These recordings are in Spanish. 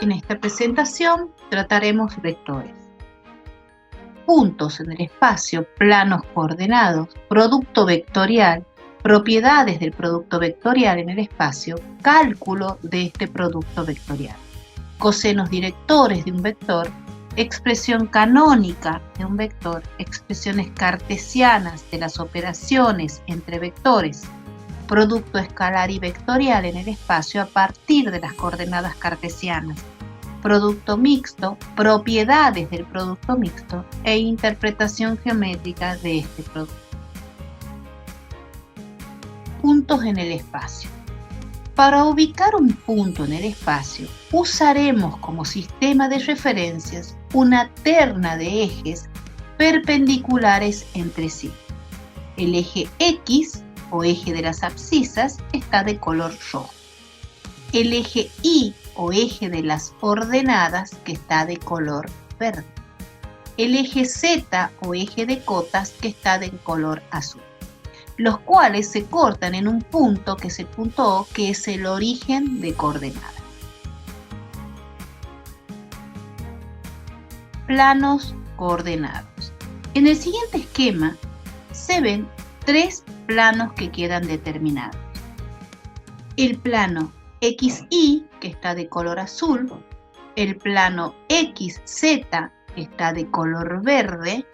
En esta presentación trataremos vectores. Puntos en el espacio, planos coordenados, producto vectorial, propiedades del producto vectorial en el espacio, cálculo de este producto vectorial, cosenos directores de un vector, expresión canónica de un vector, expresiones cartesianas de las operaciones entre vectores, producto escalar y vectorial en el espacio a partir de las coordenadas cartesianas, producto mixto, propiedades del producto mixto e interpretación geométrica de este producto. Puntos en el espacio. Para ubicar un punto en el espacio, usaremos como sistema de referencias una terna de ejes perpendiculares entre sí. El eje X, o eje de las abscisas, está de color rojo. El eje Y, o eje de las ordenadas, que está de color verde. El eje Z, o eje de cotas, que está de color azul, los cuales se cortan en un punto, que es el punto O, que es el origen de coordenadas. Planos coordenados. En el siguiente esquema se ven tres planos que quedan determinados. El plano XY, que está de color azul, el plano XZ, que está de color verde,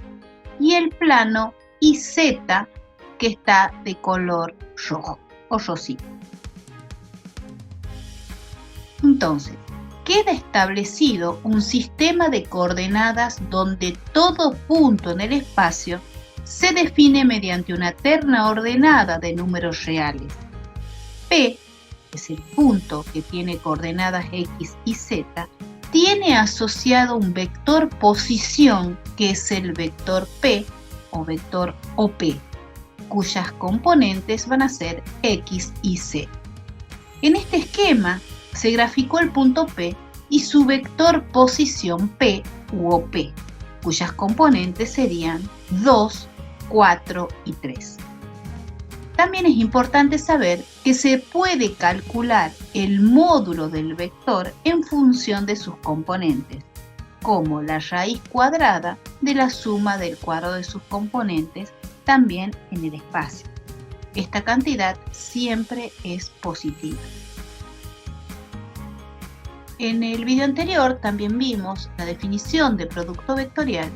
y el plano YZ, que está de color rojo o rosito. Entonces, queda establecido un sistema de coordenadas donde todo punto en el espacio se define mediante una terna ordenada de números reales. P, que es el punto que tiene coordenadas X y Z, tiene asociado un vector posición, que es el vector P o vector OP, cuyas componentes van a ser X y Z. En este esquema se graficó el punto P y su vector posición P u OP, cuyas componentes serían 2, 4 y 3. También es importante saber que se puede calcular el módulo del vector en función de sus componentes, como la raíz cuadrada de la suma del cuadrado de sus componentes, también en el espacio. Esta cantidad siempre es positiva. En el video anterior también vimos la definición de producto vectorial,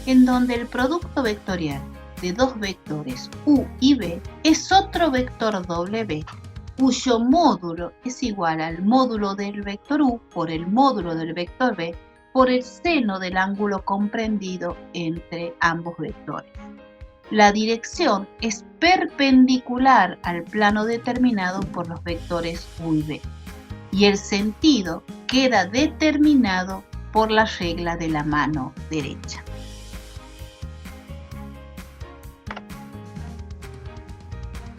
en donde el producto vectorial de dos vectores u y b es otro vector W, cuyo módulo es igual al módulo del vector u por el módulo del vector b por el seno del ángulo comprendido entre ambos vectores. La dirección es perpendicular al plano determinado por los vectores u y b, y el sentido queda determinado por la regla de la mano derecha.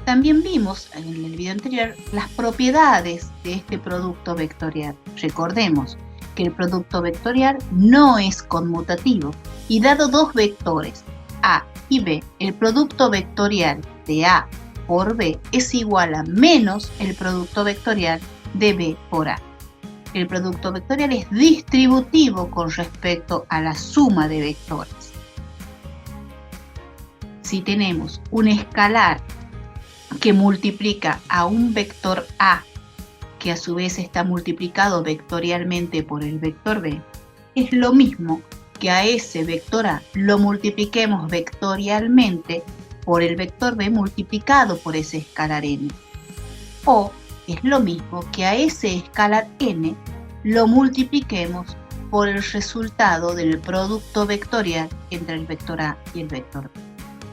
También vimos en el video anterior las propiedades de este producto vectorial. Recordemos que el producto vectorial no es conmutativo y dado dos vectores A y B, el producto vectorial de A por B es igual a menos el producto vectorial de B por A. El producto vectorial es distributivo con respecto a la suma de vectores. Si tenemos un escalar que multiplica a un vector A, que a su vez está multiplicado vectorialmente por el vector B, es lo mismo que a ese vector A lo multipliquemos vectorialmente por el vector B multiplicado por ese escalar n. O es lo mismo que a ese escalar n lo multipliquemos por el resultado del producto vectorial entre el vector A y el vector B,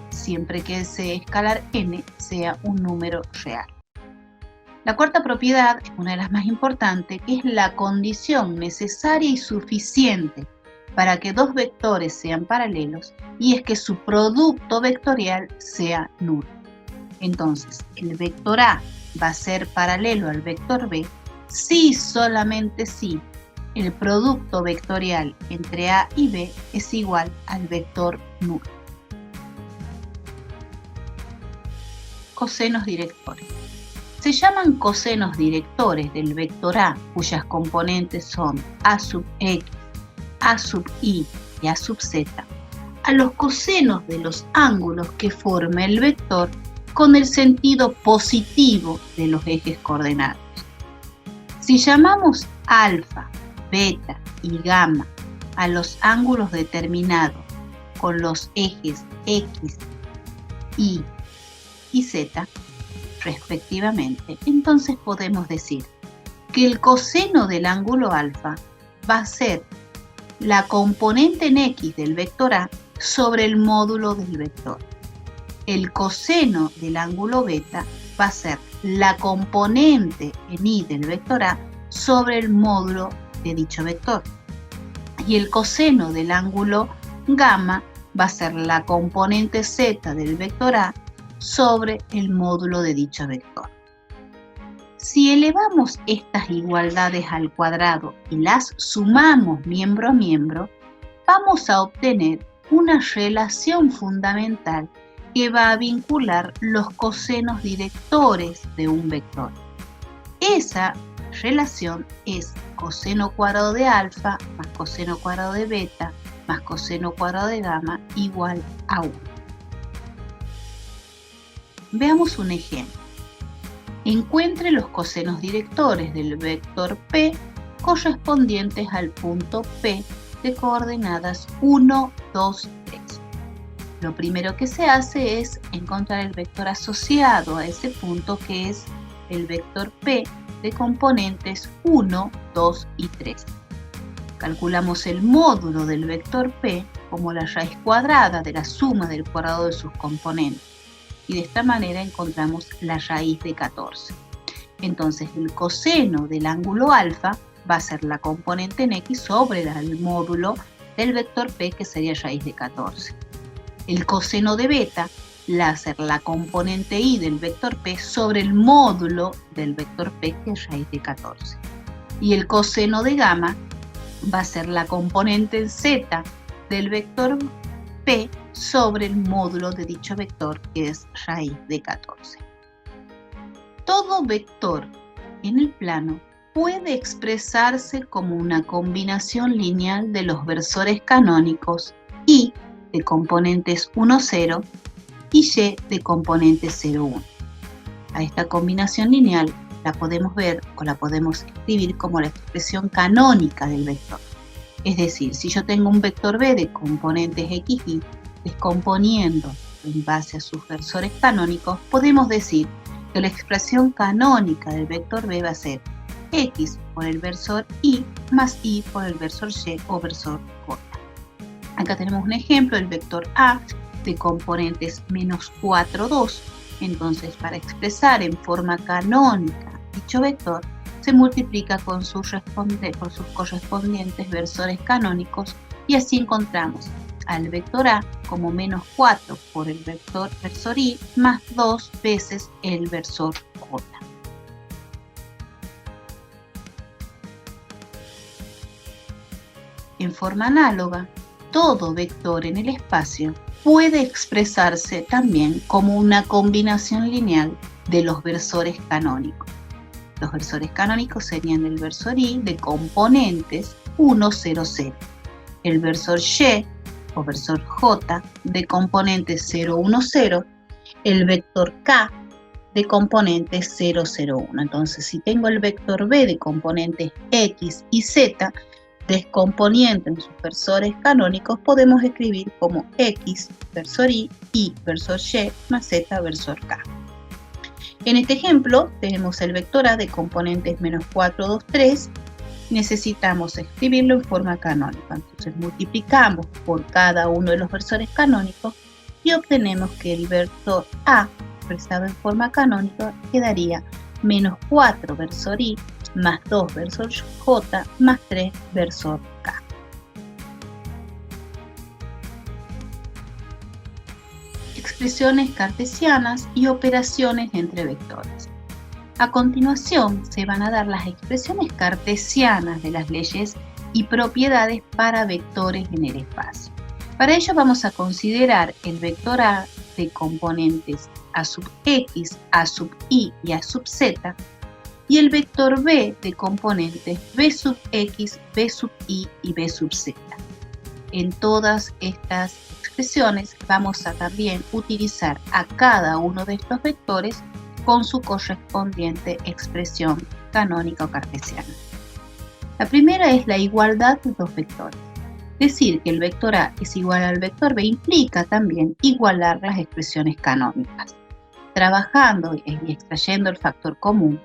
siempre que ese escalar n sea un número real. La cuarta propiedad es una de las más importantes, que es la condición necesaria y suficiente para que dos vectores sean paralelos, y es que su producto vectorial sea nulo. Entonces, el vector A va a ser paralelo al vector B si, solamente si, el producto vectorial entre A y B es igual al vector nulo. Cosenos directores. Se llaman cosenos directores del vector A, cuyas componentes son A sub x, A sub y A sub z, a los cosenos de los ángulos que forma el vector con el sentido positivo de los ejes coordenados. Si llamamos alfa, beta y gamma a los ángulos determinados con los ejes x, y z, respectivamente, entonces podemos decir que el coseno del ángulo alfa va a ser la componente en x del vector A sobre el módulo del vector. El coseno del ángulo beta va a ser la componente en y del vector A sobre el módulo de dicho vector. Y el coseno del ángulo gamma va a ser la componente z del vector A sobre el módulo de dicho vector. Si elevamos estas igualdades al cuadrado y las sumamos miembro a miembro, vamos a obtener una relación fundamental que va a vincular los cosenos directores de un vector. Esa relación es coseno cuadrado de alfa más coseno cuadrado de beta más coseno cuadrado de gamma igual a 1. Veamos un ejemplo. Encuentre los cosenos directores del vector P correspondientes al punto P de coordenadas 1, 2, 3. Lo primero que se hace es encontrar el vector asociado a ese punto, que es el vector P de componentes 1, 2 y 3. Calculamos el módulo del vector P como la raíz cuadrada de la suma del cuadrado de sus componentes. Y de esta manera encontramos la raíz de 14. Entonces el coseno del ángulo alfa va a ser la componente en x sobre el módulo del vector P, que sería raíz de 14. El coseno de beta va a ser la componente y del vector P sobre el módulo del vector P, que es raíz de 14. Y el coseno de gamma va a ser la componente z del vector P sobre el módulo de dicho vector, que es raíz de 14. Todo vector en el plano puede expresarse como una combinación lineal de los versores canónicos y de componentes 1, 0 y y de componentes 0, 1. A esta combinación lineal la podemos ver o la podemos escribir como la expresión canónica del vector. Es decir, si yo tengo un vector B de componentes x, y, descomponiendo en base a sus versores canónicos, podemos decir que la expresión canónica del vector B va a ser x por el versor y más y por el versor y o versor j. Acá tenemos un ejemplo del vector A de componentes menos 4, 2. Entonces, para expresar en forma canónica dicho vector, se multiplica por sus correspondientes versores canónicos, y así encontramos al vector A como menos 4 por el versor y más 2 veces el versor j. En forma análoga, todo vector en el espacio puede expresarse también como una combinación lineal de los versores canónicos. Los versores canónicos serían el versor y de componentes 1, 0, 0, el versor y o versor j de componentes 0, 1, 0, el vector k de componentes 0, 0, 1. Entonces, si tengo el vector b de componentes x y z, descomponiendo en sus versores canónicos, podemos escribir como x versor y versor y más z versor k. En este ejemplo tenemos el vector A de componentes menos 4, 2, 3. Necesitamos escribirlo en forma canónica. Entonces multiplicamos por cada uno de los versores canónicos y obtenemos que el vector A expresado en forma canónica quedaría menos 4 versor y más 2 versor j más 3 versor k. Expresiones cartesianas y operaciones entre vectores. A continuación se van a dar las expresiones cartesianas de las leyes y propiedades para vectores en el espacio. Para ello vamos a considerar el vector A de componentes A sub X, A sub Y y A sub Z, y el vector B de componentes B sub X, B sub Y y B sub Z. En todas estas expresiones vamos a también utilizar a cada uno de estos vectores con su correspondiente expresión canónica o cartesiana. La primera es la igualdad de dos vectores. Decir que el vector A es igual al vector B implica también igualar las expresiones canónicas. Trabajando y extrayendo el factor común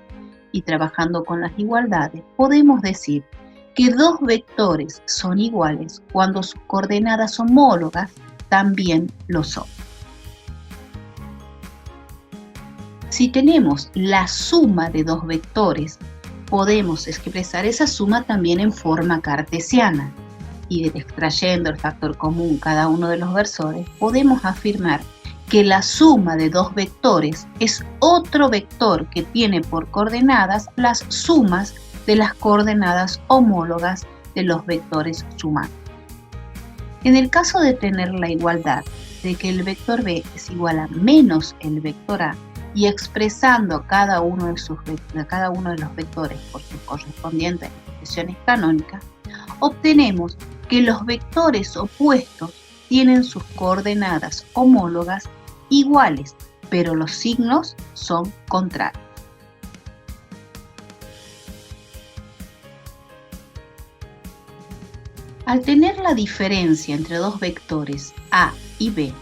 y trabajando con las igualdades, podemos decir que dos vectores son iguales cuando sus coordenadas homólogas también lo son. Si tenemos la suma de dos vectores, podemos expresar esa suma también en forma cartesiana, y extrayendo el factor común cada uno de los versores, podemos afirmar que la suma de dos vectores es otro vector que tiene por coordenadas las sumas de las coordenadas homólogas de los vectores sumantes. En el caso de tener la igualdad de que el vector B es igual a menos el vector A y expresando cada uno de los vectores por sus correspondientes expresiones canónicas, obtenemos que los vectores opuestos tienen sus coordenadas homólogas iguales, pero los signos son contrarios. Al tener la diferencia entre dos vectores A y B,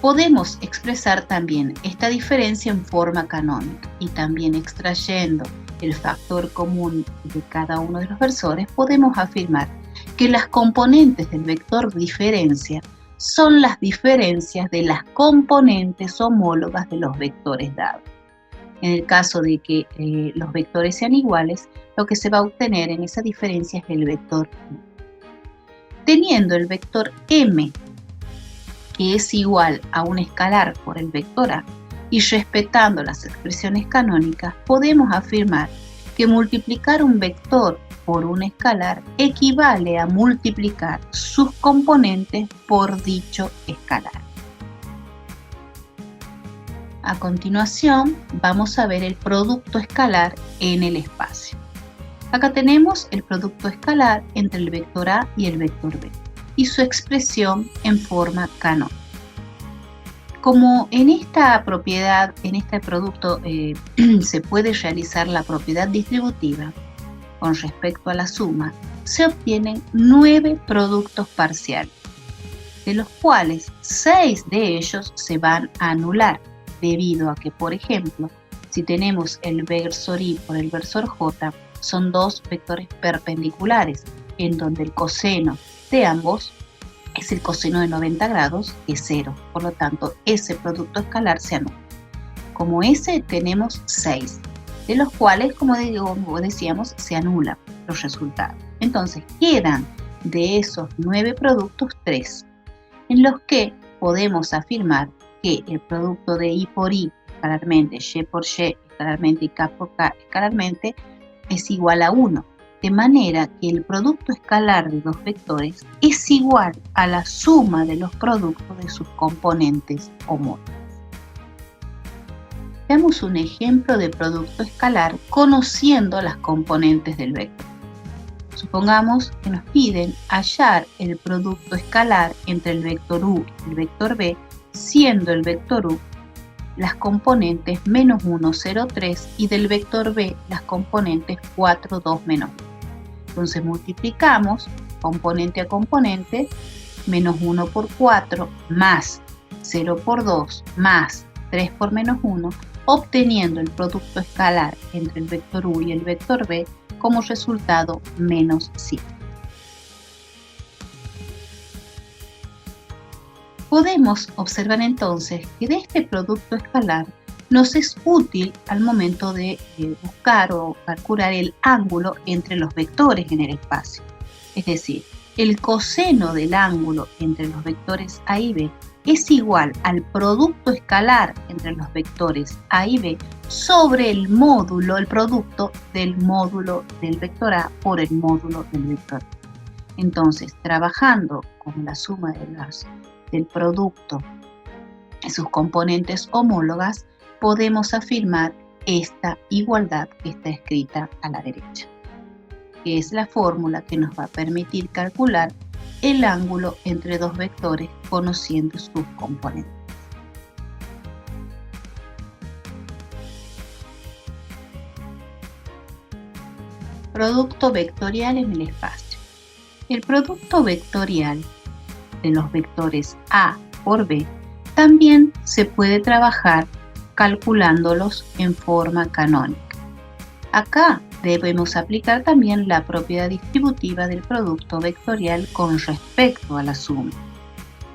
podemos expresar también esta diferencia en forma canónica y también extrayendo el factor común de cada uno de los versores, podemos afirmar que las componentes del vector diferencia son las diferencias de las componentes homólogas de los vectores dados. En el caso de que los vectores sean iguales, lo que se va a obtener en esa diferencia es el vector M. Teniendo el vector M, que es igual a un escalar por el vector A, y respetando las expresiones canónicas, podemos afirmar que multiplicar un vector por un escalar equivale a multiplicar sus componentes por dicho escalar. A continuación, vamos a ver el producto escalar en el espacio. Acá tenemos el producto escalar entre el vector A y el vector B y su expresión en forma canónica. Como en esta propiedad, en este producto se puede realizar la propiedad distributiva con respecto a la suma, se obtienen 9 productos parciales, de los cuales 6 de ellos se van a anular, debido a que, por ejemplo, si tenemos el versor Y por el versor J, son dos vectores perpendiculares, en donde el coseno de ambos es el coseno de 90 grados, que es 0. Por lo tanto, ese producto escalar se anula. Como ese tenemos 6, de los cuales, como decíamos, se anulan los resultados. Entonces, quedan de esos 9 productos 3, en los que podemos afirmar que el producto de Y por Y, escalarmente, Y por Y, escalarmente, y K por K, escalarmente, es igual a 1, de manera que el producto escalar de dos vectores es igual a la suma de los productos de sus componentes homólogas. Veamos un ejemplo de producto escalar conociendo las componentes del vector. Supongamos que nos piden hallar el producto escalar entre el vector U y el vector B, siendo el vector U las componentes menos 1, 0, 3 y del vector B las componentes 4, 2, menos 1. Entonces multiplicamos componente a componente, menos 1 por 4 más 0 por 2 más 3 por menos 1, obteniendo el producto escalar entre el vector U y el vector B como resultado menos 5. Podemos observar entonces que de este producto escalar nos es útil al momento de buscar o calcular el ángulo entre los vectores en el espacio. Es decir, el coseno del ángulo entre los vectores A y B es igual al producto escalar entre los vectores A y B sobre el producto del módulo del vector A por el módulo del vector B. Entonces, trabajando con la suma del producto sus componentes homólogas, podemos afirmar esta igualdad que está escrita a la derecha, que es la fórmula que nos va a permitir calcular el ángulo entre dos vectores conociendo sus componentes. Producto vectorial en el espacio. El producto vectorial de los vectores A por B también se puede trabajar calculándolos en forma canónica. Acá debemos aplicar también la propiedad distributiva del producto vectorial con respecto a la suma.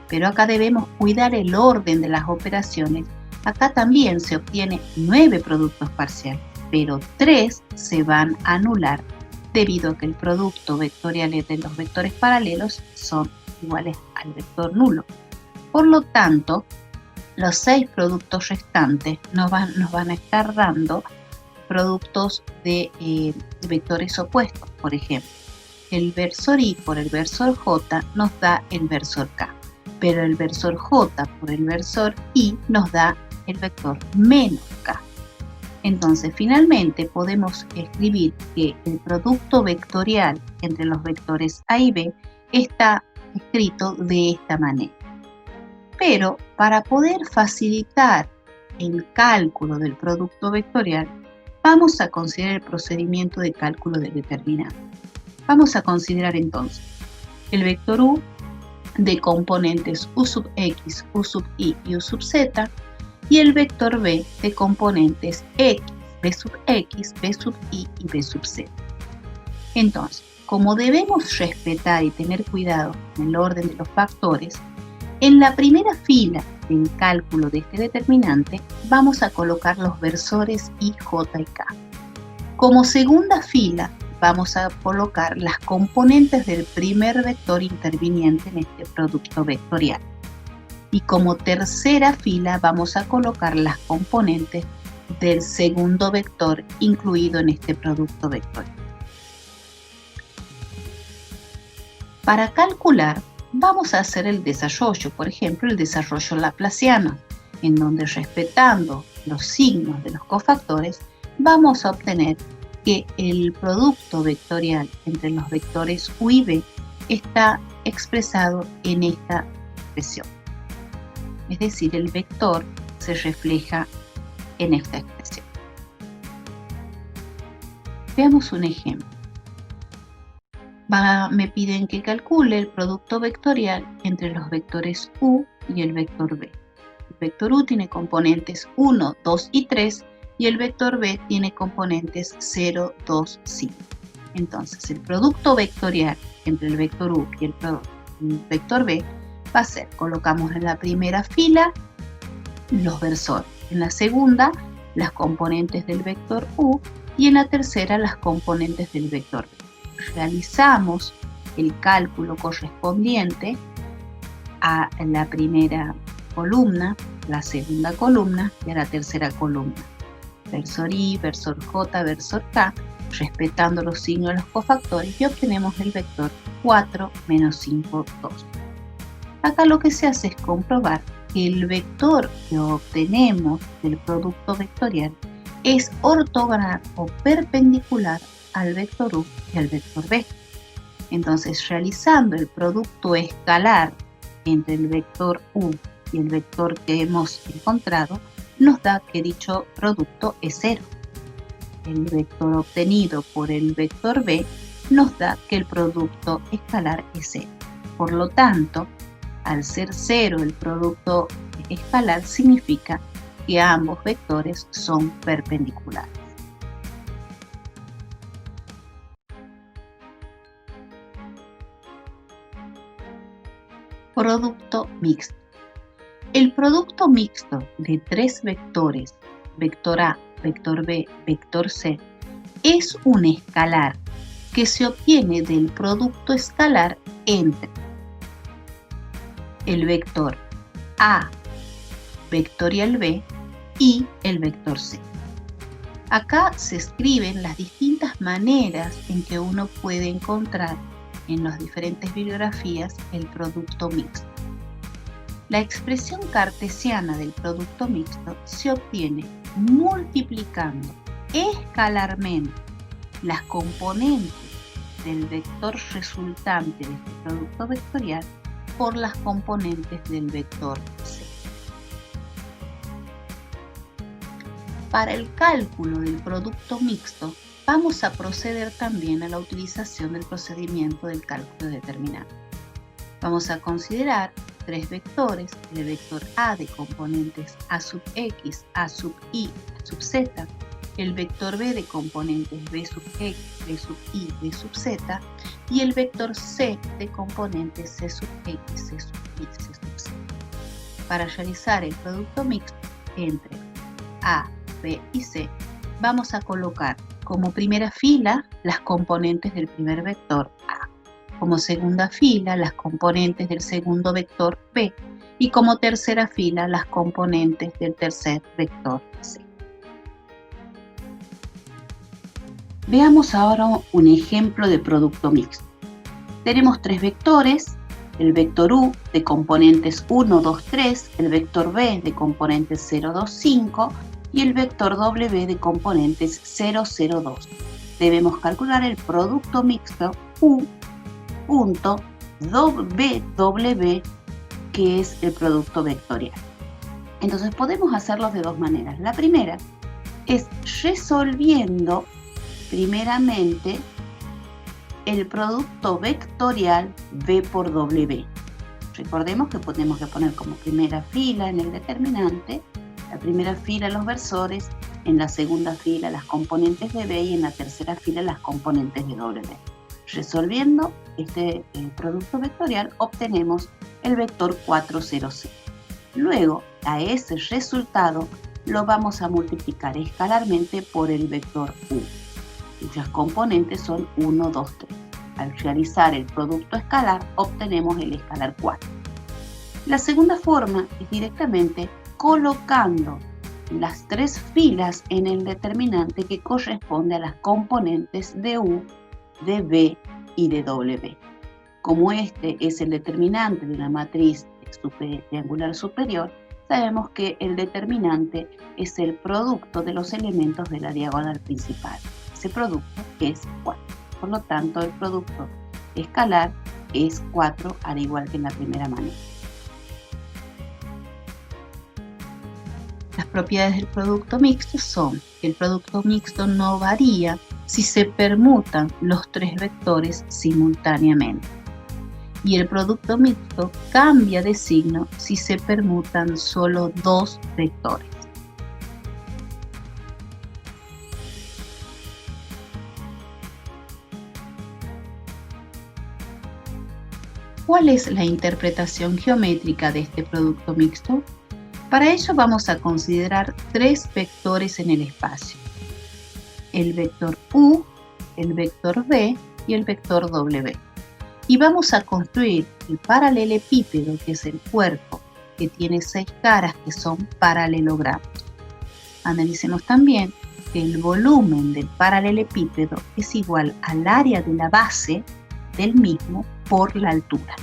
Pero acá debemos cuidar el orden de las operaciones. Acá también se obtiene 9 productos parciales, pero 3 se van a anular debido a que el producto vectorial entre los vectores paralelos son iguales al vector nulo. Por lo tanto, los 6 productos restantes nos van a estar dando productos de vectores opuestos. Por ejemplo, el versor I por el versor J nos da el versor K, pero el versor J por el versor I nos da el vector menos K. Entonces, finalmente podemos escribir que el producto vectorial entre los vectores A y B está escrito de esta manera. Pero para poder facilitar el cálculo del producto vectorial, vamos a considerar el procedimiento de cálculo del determinante. Vamos a considerar entonces el vector U de componentes U sub X, U sub Y y U sub Z, y el vector B de componentes X, B sub X, B sub Y y B sub Z. Entonces, como debemos respetar y tener cuidado en el orden de los factores, en la primera fila del cálculo de este determinante vamos a colocar los versores I, J y K. Como segunda fila vamos a colocar las componentes del primer vector interviniente en este producto vectorial. Y como tercera fila vamos a colocar las componentes del segundo vector incluido en este producto vectorial. Para calcular, vamos a hacer el desarrollo, por ejemplo, el desarrollo laplaciano, en donde respetando los signos de los cofactores, vamos a obtener que el producto vectorial entre los vectores U y B está expresado en esta expresión. Es decir, el vector se refleja en esta expresión. Veamos un ejemplo. Me piden que calcule el producto vectorial entre los vectores U y el vector B. El vector U tiene componentes 1, 2 y 3 y el vector B tiene componentes 0, 2, 5. Entonces, el producto vectorial entre el vector U y el vector B va a ser, colocamos en la primera fila los versores, en la segunda las componentes del vector U y en la tercera las componentes del vector B. Realizamos el cálculo correspondiente a la primera columna, la segunda columna y a la tercera columna. Versor I, versor J, versor K, respetando los signos de los cofactores, y obtenemos el vector 4 menos 5, 2. Acá lo que se hace es comprobar que el vector que obtenemos del producto vectorial es ortogonal o perpendicular al vector U y al vector B. Entonces, realizando el producto escalar entre el vector U y el vector que hemos encontrado, nos da que dicho producto es 0. El vector obtenido por el vector B nos da que el producto escalar es 0. Por lo tanto, al ser 0 el producto escalar significa que ambos vectores son perpendiculares. Producto mixto. El producto mixto de 3 vectores, vector A, vector B, vector C, es un escalar que se obtiene del producto escalar entre el vector A vectorial B y el vector C. Acá se escriben las distintas maneras en que uno puede encontrar en las diferentes bibliografías el producto mixto. La expresión cartesiana del producto mixto se obtiene multiplicando escalarmente las componentes del vector resultante de este producto vectorial por las componentes del vector C. Para el cálculo del producto mixto, vamos a proceder también a la utilización del procedimiento del cálculo determinante. Vamos a considerar tres vectores, el vector A de componentes A sub X, A sub Y, A sub Z, el vector B de componentes B sub X, B sub Y, B sub Z, y el vector C de componentes C sub X, C sub Y, C sub Z. Para realizar el producto mixto entre A, B y C, vamos a colocar como primera fila las componentes del primer vector A, como segunda fila las componentes del segundo vector B y como tercera fila las componentes del tercer vector C. Veamos ahora un ejemplo de producto mixto. Tenemos tres vectores, el vector U de componentes 1, 2, 3, el vector B de componentes 0, 2, 5 y el vector W de componentes 0, 0, 2. Debemos calcular el producto mixto U punto BW, que es el producto vectorial. Entonces podemos hacerlo de dos maneras. La primera es resolviendo primeramente el producto vectorial B por W. Recordemos que tenemos que poner como primera fila en el determinante, la primera fila los versores, en la segunda fila las componentes de B y en la tercera fila las componentes de W. Resolviendo este producto vectorial obtenemos el vector 4, 0, 0. Luego a ese resultado lo vamos a multiplicar escalarmente por el vector U, cuyas componentes son 1, 2, 3. Al realizar el producto escalar obtenemos el escalar 4. La segunda forma es directamente colocando las tres filas en el determinante que corresponde a las componentes de U, de B y de W. Como este es el determinante de una matriz triangular superior, sabemos que el determinante es el producto de los elementos de la diagonal principal. Ese producto es 4. Por lo tanto, el producto escalar es 4, al igual que en la primera manera. Las propiedades del producto mixto son que el producto mixto no varía si se permutan los tres vectores simultáneamente. Y el producto mixto cambia de signo si se permutan solo dos vectores. ¿Cuál es la interpretación geométrica de este producto mixto? Para ello vamos a considerar tres vectores en el espacio: el vector U, el vector B y el vector W. Y vamos a construir el paralelepípedo, que es el cuerpo, que tiene 6 caras que son paralelogramos. Analicemos también que el volumen del paralelepípedo es igual al área de la base del mismo por la altura.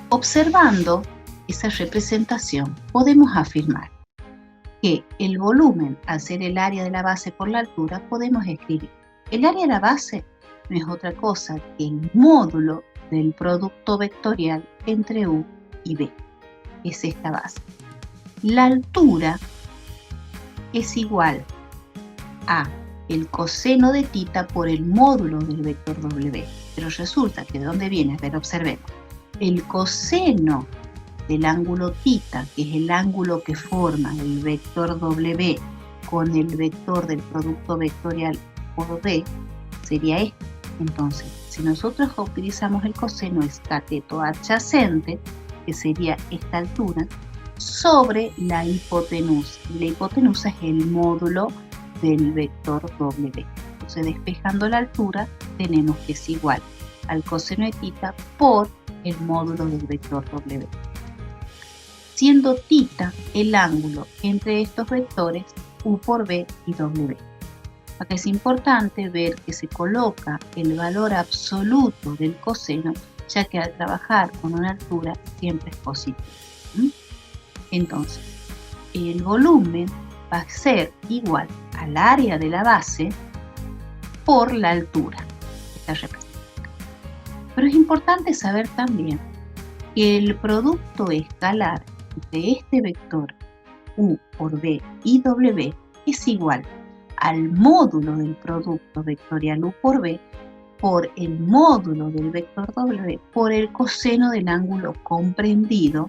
Observando esa representación, podemos afirmar que el volumen, al ser el área de la base por la altura, podemos escribir: el área de la base no es otra cosa que el módulo del producto vectorial entre U y B. Es esta base. La altura es igual a el coseno de θ por el módulo del vector W. Pero resulta que ¿de dónde viene? A ver, observemos. El coseno del ángulo θ, que es el ángulo que forma el vector W con el vector del producto vectorial por B, sería este. Entonces, si nosotros utilizamos el coseno, es cateto adyacente, que sería esta altura, sobre la hipotenusa. La hipotenusa es el módulo del vector W. Entonces, despejando la altura, tenemos que es igual al coseno de θ por el módulo del vector W. Siendo θ el ángulo entre estos vectores U por B y W. Acá es importante ver que se coloca el valor absoluto del coseno ya que al trabajar con una altura siempre es positivo. Entonces, el volumen va a ser igual al área de la base por la altura que está representada. Pero es importante saber también que el producto escalar de este vector u por b y w es igual al módulo del producto vectorial u por b por el módulo del vector w por el coseno del ángulo comprendido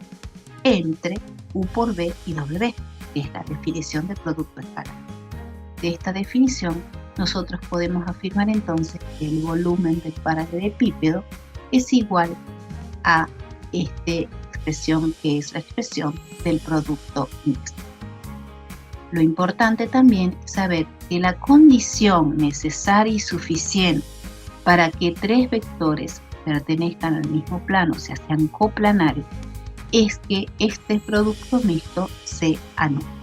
entre u por b y w, que es la definición de producto escalar. De esta definición, nosotros podemos afirmar entonces que el volumen del paralelepípedo es igual a esta expresión, que es la expresión del producto mixto. Lo importante también es saber que la condición necesaria y suficiente para que tres vectores pertenezcan al mismo plano, o sea, sean coplanarios, es que este producto mixto se anule.